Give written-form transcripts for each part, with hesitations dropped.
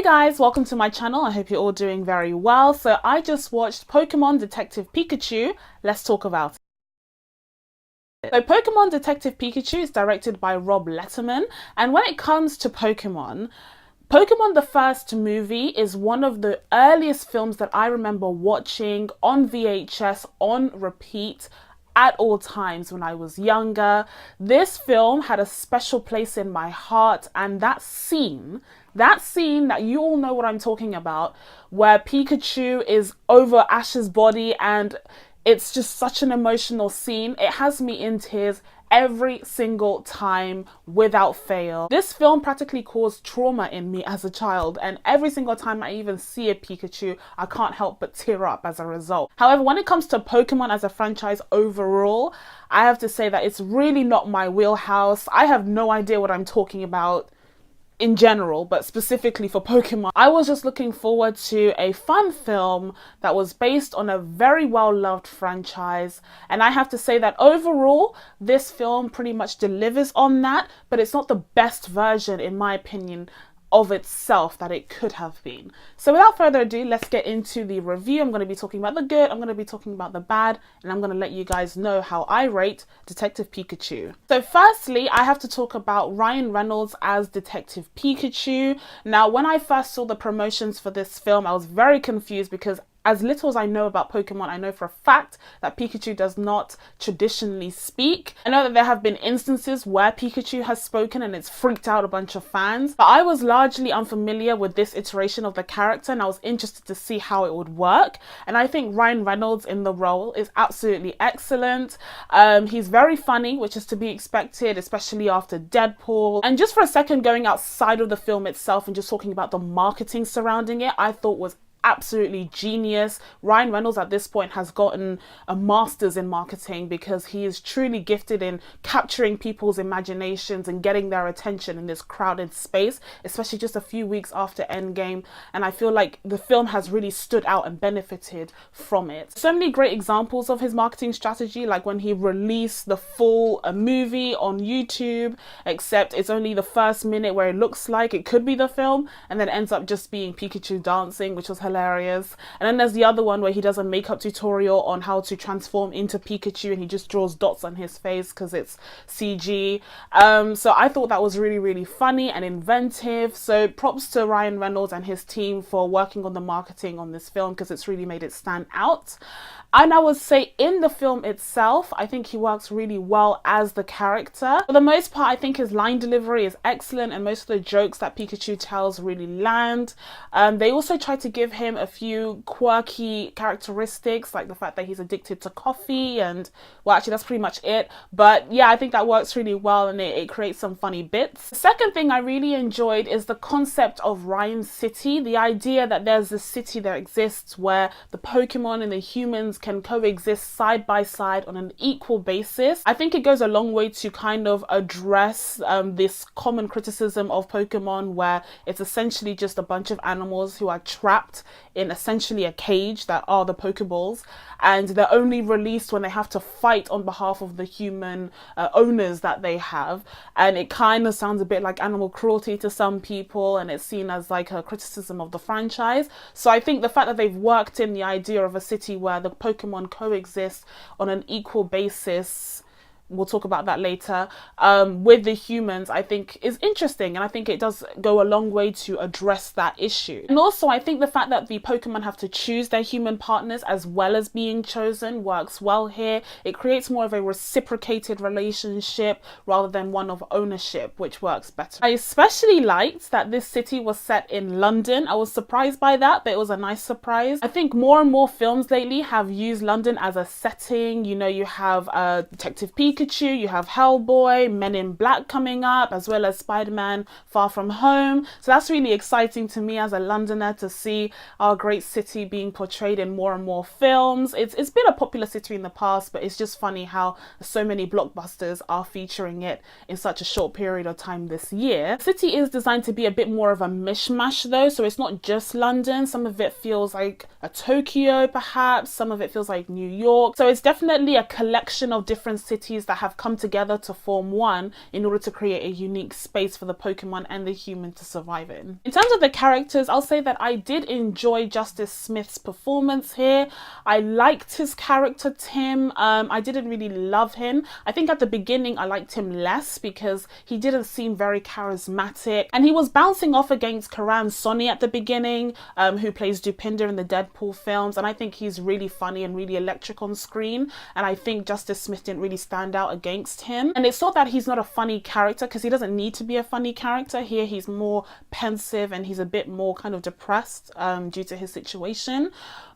Hey guys, welcome to my channel. I hope you're all doing very well. So I just watched Pokemon Detective Pikachu. Let's talk about it. So Pokemon Detective Pikachu is directed by Rob Letterman. And when it comes to Pokemon the first movie is one of the earliest films that I remember watching on VHS on repeat at all times when I was younger. This film had a special place in my heart, and that scene that you all know what I'm talking about, where Pikachu is over Ash's body, and it's just such an emotional scene. It has me in tears every single time without fail. This film practically caused trauma in me as a child, and every single time I even see a Pikachu, I can't help but tear up as a result. However, when it comes to Pokemon as a franchise overall, I have to say that it's really not my wheelhouse. I have no idea what I'm talking about in general, but specifically for Pokemon. I was just looking forward to a fun film that was based on a very well-loved franchise, and I have to say that overall this film pretty much delivers on that, but it's not the best version, in my opinion, of itself that it could have been. So without further ado, let's get into the review. I'm going to be talking about the good, I'm going to be talking about the bad, and I'm going to let you guys know how I rate Detective Pikachu. So firstly, I have to talk about Ryan Reynolds as Detective Pikachu. Now, when I first saw the promotions for this film, I was very confused because as little as I know about Pokemon, I know for a fact that Pikachu does not traditionally speak. I know that there have been instances where Pikachu has spoken and it's freaked out a bunch of fans, but I was largely unfamiliar with this iteration of the character, and I was interested to see how it would work. And I think Ryan Reynolds in the role is absolutely excellent. He's very funny, which is to be expected, especially after Deadpool. And just for a second, going outside of the film itself and just talking about the marketing surrounding it, I thought was absolutely genius. Ryan Reynolds at this point has gotten a master's in marketing because he is truly gifted in capturing people's imaginations and getting their attention in this crowded space, especially just a few weeks after Endgame. And I feel like the film has really stood out and benefited from it. So many great examples of his marketing strategy, like when he released the full movie on YouTube, except it's only the first minute where it looks like it could be the film and then ends up just being Pikachu dancing, which was hilarious. And then there's the other one where he does a makeup tutorial on how to transform into Pikachu, and he just draws dots on his face because it's CG. So I thought that was really funny and inventive. So props to Ryan Reynolds and his team for working on the marketing on this film, because it's really made it stand out. And I would say in the film itself, I think he works really well as the character. For the most part, I think his line delivery is excellent, and most of the jokes that Pikachu tells really land. They also try to give him a few quirky characteristics, like the fact that he's addicted to coffee, and well, actually that's pretty much it. But yeah, I think that works really well, and it creates some funny bits. The second thing I really enjoyed is the concept of Rhyme City, the idea that there's this city that exists where the Pokemon and the humans can coexist side by side on an equal basis. I think it goes a long way to kind of address this common criticism of Pokemon, where it's essentially just a bunch of animals who are trapped in essentially a cage that are the Pokeballs, and they're only released when they have to fight on behalf of the human owners that they have. And it kind of sounds a bit like animal cruelty to some people, and it's seen as like a criticism of the franchise. So I think the fact that they've worked in the idea of a city where the Pokemon coexist on an equal basis, we'll talk about that later, with the humans, I think is interesting, and I think it does go a long way to address that issue. And also I think the fact that the Pokemon have to choose their human partners as well as being chosen works well here. It creates more of a reciprocated relationship rather than one of ownership, which works better. I especially liked that this city was set in London. I was surprised by that, but it was a nice surprise. I think more and more films lately have used London as a setting. You know, you have Detective Pikachu, you have Hellboy, Men in Black coming up, as well as Spider-Man Far From Home. So that's really exciting to me as a Londoner to see our great city being portrayed in more and more films. It's been a popular city in the past, but it's just funny how so many blockbusters are featuring it in such a short period of time this year. The city is designed to be a bit more of a mishmash though, so it's not just London. Some of it feels like a Tokyo perhaps, some of it feels like New York. So it's definitely a collection of different cities that have come together to form one in order to create a unique space for the Pokemon and the human to survive in. In terms of the characters, I'll say that I did enjoy Justice Smith's performance here. I liked his character, Tim. I didn't really love him. I think at the beginning I liked him less because he didn't seem very charismatic, and he was bouncing off against Karan Soni at the beginning, who plays Dupinder in the Deadpool films, and I think he's really funny and really electric on screen, and I think Justice Smith didn't really stand out against him. And it's not that he's not a funny character, because he doesn't need to be a funny character. Here he's more pensive and he's a bit more kind of depressed due to his situation.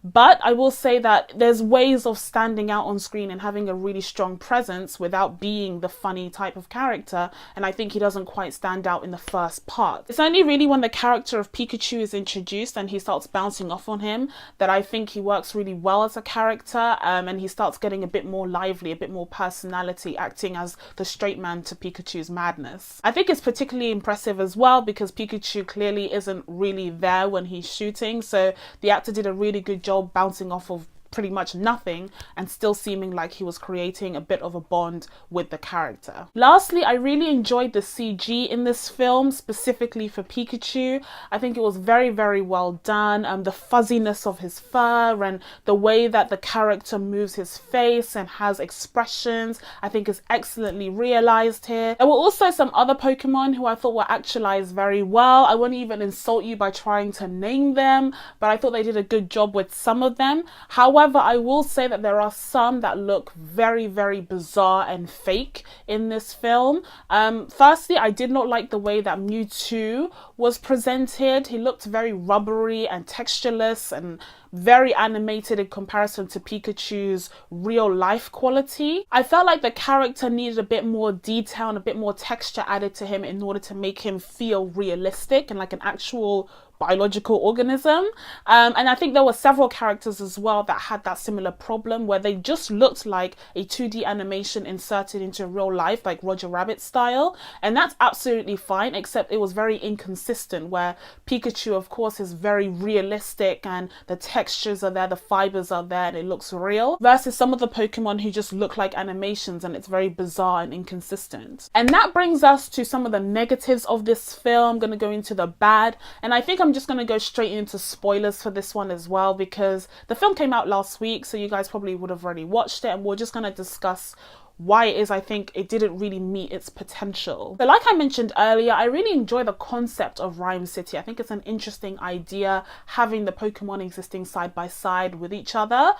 But I will say that there's ways of standing out on screen and having a really strong presence without being the funny type of character, and I think he doesn't quite stand out in the first part. It's only really when the character of Pikachu is introduced and he starts bouncing off on him that I think he works really well as a character, and he starts getting a bit more lively, a bit more personality, acting as the straight man to Pikachu's madness. I think it's particularly impressive as well because Pikachu clearly isn't really there when he's shooting, so the actor did a really good job bouncing off of pretty much nothing and still seeming like he was creating a bit of a bond with the character. Lastly, I really enjoyed the CG in this film, specifically for Pikachu. I think it was very, very well done. The fuzziness of his fur and the way that the character moves his face and has expressions, I think is excellently realized here. There were also some other Pokemon who I thought were actualized very well. I won't even insult you by trying to name them, but I thought they did a good job with some of them. However, I will say that there are some that look very, very bizarre and fake in this film. Firstly, I did not like the way that Mewtwo was presented. He looked very rubbery and textureless and very animated in comparison to Pikachu's real life quality. I felt like the character needed a bit more detail and a bit more texture added to him in order to make him feel realistic and like an actual biological organism. And I think there were several characters as well that had that similar problem where they just looked like a 2D animation inserted into real life, like Roger Rabbit style. And that's absolutely fine, except it was very inconsistent where Pikachu, of course, is very realistic and the textures are there, the fibers are there, and it looks real, versus some of the Pokemon who just look like animations and it's very bizarre and inconsistent. And that brings us to some of the negatives of this film. I'm going to go into the bad, and I think I'm just going to go straight into spoilers for this one as well, because the film came out last week, so you guys probably would have already watched it, and we're just going to discuss why it is I think it didn't really meet its potential. So like I mentioned earlier, I really enjoy the concept of Rhyme City. I think it's an interesting idea, having the Pokemon existing side by side with each other.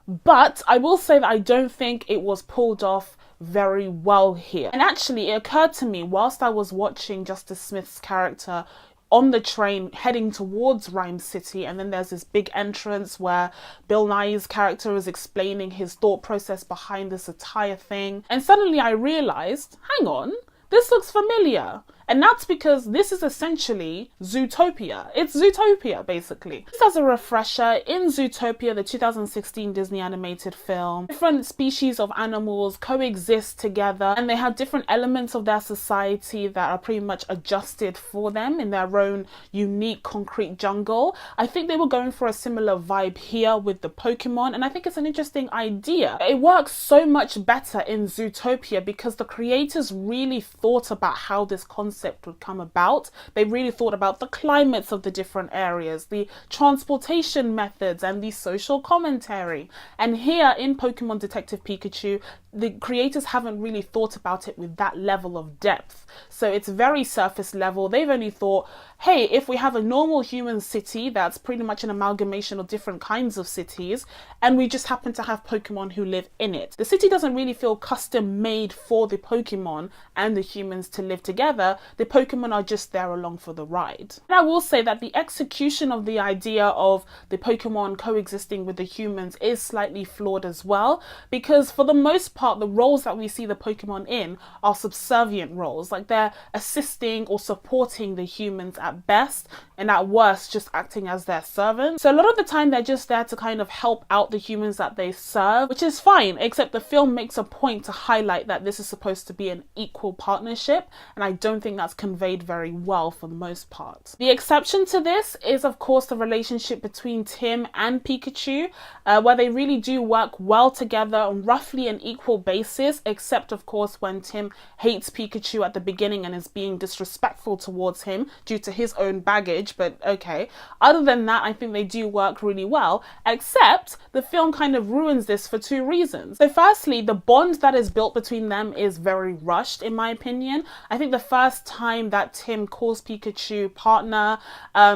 But I will say that I don't think it was pulled off very well here. And actually, it occurred to me whilst I was watching Justice Smith's character on the train heading towards Rhyme City, and then there's this big entrance where Bill Nighy's character is explaining his thought process behind this entire thing, and suddenly I realized, hang on, this looks familiar. And that's because this is essentially Zootopia. It's Zootopia, basically. Just as a refresher, in Zootopia, the 2016 Disney animated film, different species of animals coexist together, and they have different elements of their society that are pretty much adjusted for them in their own unique concrete jungle. I think they were going for a similar vibe here with the Pokemon, and I think it's an interesting idea. It works so much better in Zootopia because the creators really thought about how this concept would come about. They really thought about the climates of the different areas, the transportation methods, and the social commentary. And here in Pokemon Detective Pikachu, the creators haven't really thought about it with that level of depth. So it's very surface level. They've only thought, hey, if we have a normal human city that's pretty much an amalgamation of different kinds of cities, and we just happen to have Pokemon who live in it, the city doesn't really feel custom made for the Pokemon and the humans to live together. The Pokemon are just there along for the ride. And I will say that the execution of the idea of the Pokemon coexisting with the humans is slightly flawed as well, because for the most part, the roles that we see the Pokemon in are subservient roles, like they're assisting or supporting the humans at best, and at worst just acting as their servants. So a lot of the time they're just there to kind of help out the humans that they serve, which is fine, except the film makes a point to highlight that this is supposed to be an equal partnership, and I don't think that's conveyed very well for the most part. The exception to this is of course the relationship between Tim and Pikachu, where they really do work well together on roughly an equal equal basis, except of course when Tim hates Pikachu at the beginning and is being disrespectful towards him due to his own baggage, but okay. Other than that, I think they do work really well, except the film kind of ruins this for two reasons. So firstly, the bond that is built between them is very rushed, in my opinion. I think the first time that Tim calls Pikachu partner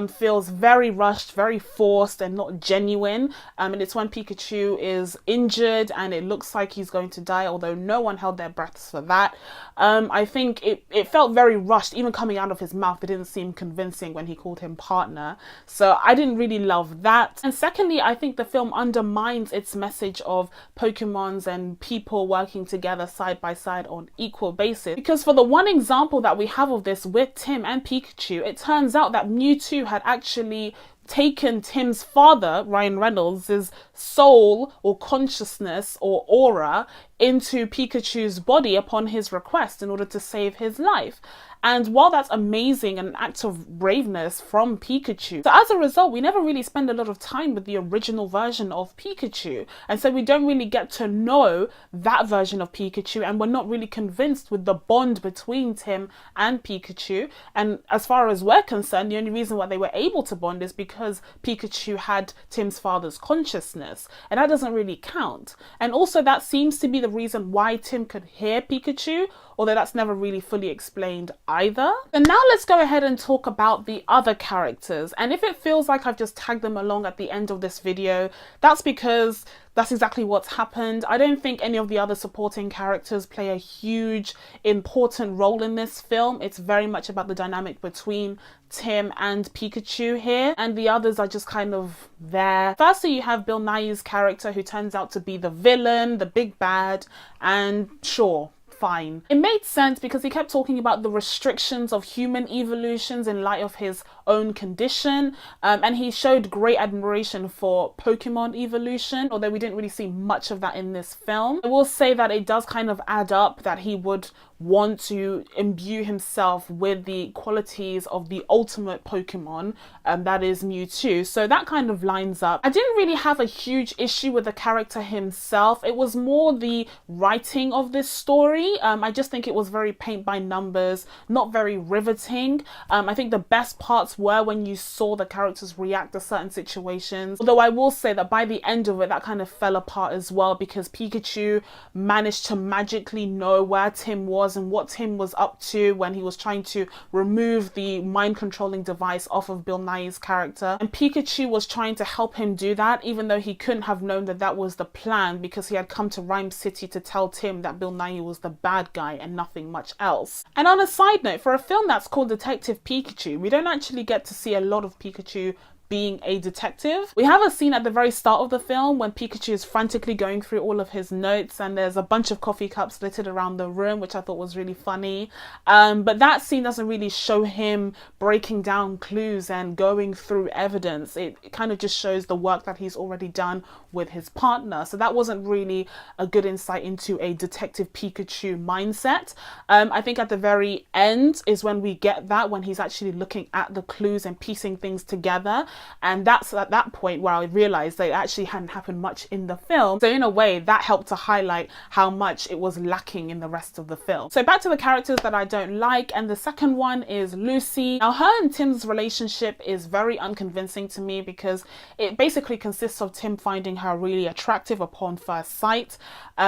feels very rushed, very forced and not genuine. And it's when Pikachu is injured and it looks like he's going to die, although no one held their breaths for that. I think it felt very rushed. Even coming out of his mouth, it didn't seem convincing when he called him partner. So I didn't really love that. And secondly, I think the film undermines its message of Pokemons and people working together side by side on equal basis. Because for the one example that we have of this with Tim and Pikachu, it turns out that Mewtwo had actually taken Tim's father, Ryan Reynolds' soul or consciousness or aura into Pikachu's body upon his request in order to save his life. And while that's amazing and an act of braveness from Pikachu, so as a result, we never really spend a lot of time with the original version of Pikachu. And so we don't really get to know that version of Pikachu, and we're not really convinced with the bond between Tim and Pikachu. And as far as we're concerned, the only reason why they were able to bond is because Pikachu had Tim's father's consciousness. And that doesn't really count. And also that seems to be the reason why Tim could hear Pikachu, although that's never really fully explained either. And now let's go ahead and talk about the other characters. And if it feels like I've just tagged them along at the end of this video, that's because that's exactly what's happened. I don't think any of the other supporting characters play a huge, important role in this film. It's very much about the dynamic between Tim and Pikachu here, and the others are just kind of there. Firstly, you have Bill Nighy's character, who turns out to be the villain, the big bad, and sure, fine. It made sense because he kept talking about the restrictions of human evolutions in light of his own condition, and he showed great admiration for Pokemon evolution, although we didn't really see much of that in this film. I will say that it does kind of add up that he would want to imbue himself with the qualities of the ultimate Pokemon, that is Mewtwo. So that kind of lines up. I didn't really have a huge issue with the character himself. It was more the writing of this story. I just think it was very paint by numbers, not very riveting. I think the best parts were when you saw the characters react to certain situations. Although I will say that by the end of it, that kind of fell apart as well, because Pikachu managed to magically know where Tim was and what Tim was up to when he was trying to remove the mind controlling device off of Bill Nighy's character. And Pikachu was trying to help him do that, even though he couldn't have known that that was the plan, because he had come to Rhyme City to tell Tim that Bill Nighy was the bad guy and nothing much else. And on a side note, for a film that's called Detective Pikachu, we don't actually get to see a lot of Pikachu being a detective. We have a scene at the very start of the film when Pikachu is frantically going through all of his notes, and there's a bunch of coffee cups littered around the room, which I thought was really funny. But that scene doesn't really show him breaking down clues and going through evidence. It kind of just shows the work that he's already done with his partner. So that wasn't really a good insight into a Detective Pikachu mindset. I think at the very end is when we get that, when he's actually looking at the clues and piecing things together. And that's at that point where I realized that it actually hadn't happened much in the film. So in a way, that helped to highlight how much it was lacking in the rest of the film. So back to the characters that I don't like, and the second one is Lucy. Now, her and Tim's relationship is very unconvincing to me, because it basically consists of Tim finding her really attractive upon first sight,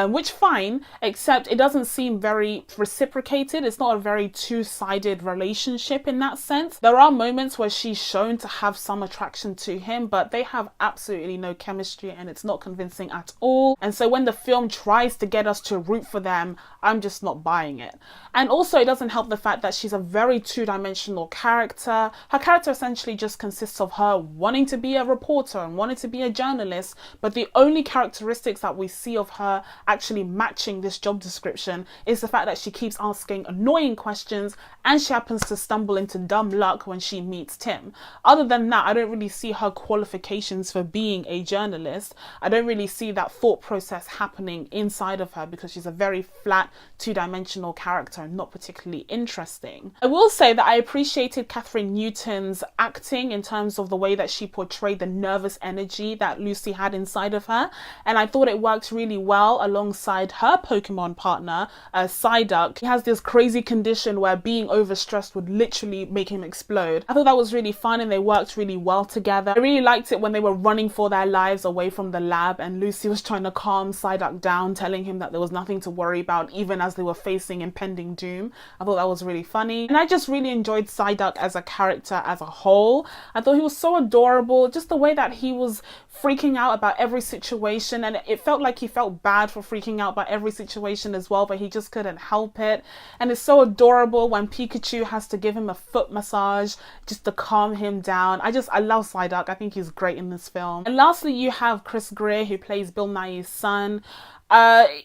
which fine, except it doesn't seem very reciprocated. It's not a very two-sided relationship in that sense. There are moments where she's shown to have some attraction to him, but they have absolutely no chemistry and it's not convincing at all. And so when the film tries to get us to root for them, I'm just not buying it. And also it doesn't help the fact that she's a very two-dimensional character. Her character essentially just consists of her wanting to be a reporter and wanting to be a journalist, but the only characteristics that we see of her actually matching this job description is the fact that she keeps asking annoying questions and she happens to stumble into dumb luck when she meets Tim. Other than that, I don't really see her qualifications for being a journalist. I don't really see that thought process happening inside of her because she's a very flat, two-dimensional character and not particularly interesting. I will say that I appreciated Catherine Newton's acting in terms of the way that she portrayed the nervous energy that Lucy had inside of her, and I thought it worked really well alongside her Pokemon partner, Psyduck. He has this crazy condition where being overstressed would literally make him explode. I thought that was really fun and they worked really well together. I really liked it when they were running for their lives away from the lab and Lucy was trying to calm Psyduck down, telling him that there was nothing to worry about even as they were facing impending doom. I thought that was really funny. And I just really enjoyed Psyduck as a character as a whole. I thought he was so adorable, just the way that he was freaking out about every situation, and it felt like he felt bad for freaking out about every situation as well, but he just couldn't help it. And it's so adorable when Pikachu has to give him a foot massage just to calm him down. I love Psyduck. I think he's great in this film. And lastly, you have Chris Greer, who plays Bill Nighy's son.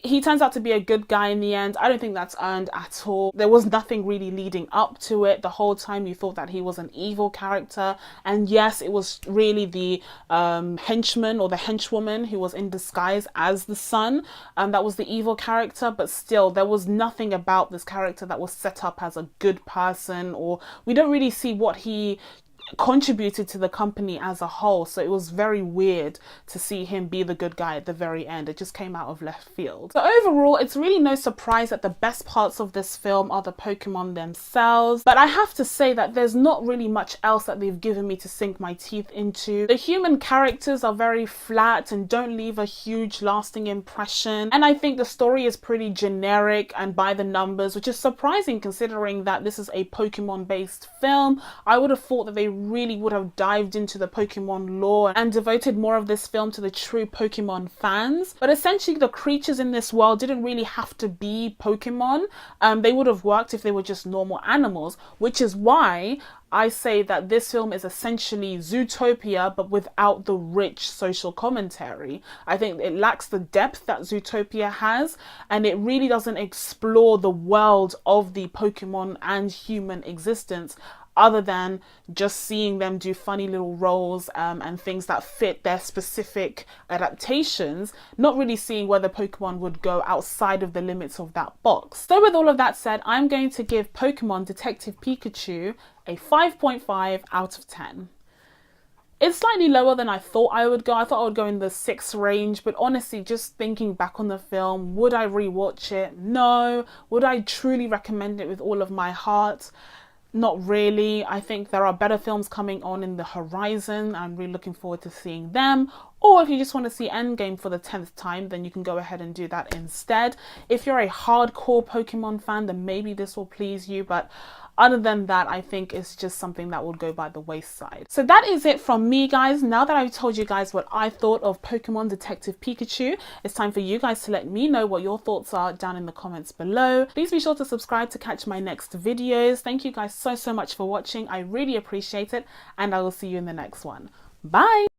He turns out to be a good guy in the end. I don't think that's earned at all. There was nothing really leading up to it. The whole time you thought that he was an evil character. And yes, it was really the henchman or the henchwoman who was in disguise as the son. That was the evil character. But still, there was nothing about this character that was set up as a good person, or we don't really see what he contributed to the company as a whole. So it was very weird to see him be the good guy at the very end. It just came out of left field. So overall, it's really no surprise that the best parts of this film are the Pokemon themselves, but I have to say that there's not really much else that they've given me to sink my teeth into. The human characters are very flat and don't leave a huge lasting impression, and I think the story is pretty generic and by the numbers, which is surprising considering that this is a Pokemon based film. I would have thought that they really would have dived into the Pokemon lore and devoted more of this film to the true Pokemon fans. But essentially the creatures in this world didn't really have to be Pokemon. They would have worked if they were just normal animals, which is why I say that this film is essentially Zootopia but without the rich social commentary. I think it lacks the depth that Zootopia has, and it really doesn't explore the world of the Pokemon and human existence, other than just seeing them do funny little roles and things that fit their specific adaptations, not really seeing where the Pokemon would go outside of the limits of that box. So with all of that said, I'm going to give Pokemon Detective Pikachu a 5.5 out of 10. It's slightly lower than I thought I would go. I thought I would go in the 6 range, but honestly, just thinking back on the film, would I rewatch it? No. Would I truly recommend it with all of my heart? Not really. I think there are better films coming on in the horizon. I'm really looking forward to seeing them. Or if you just want to see Endgame for the 10th time, then you can go ahead and do that instead. If you're a hardcore Pokemon fan, then maybe this will please you. But other than that, I think it's just something that would go by the wayside. So that is it from me, guys. Now that I've told you guys what I thought of Pokemon Detective Pikachu, it's time for you guys to let me know what your thoughts are down in the comments below. Please be sure to subscribe to catch my next videos. Thank you guys so much for watching. I really appreciate it, and I will see you in the next one. Bye!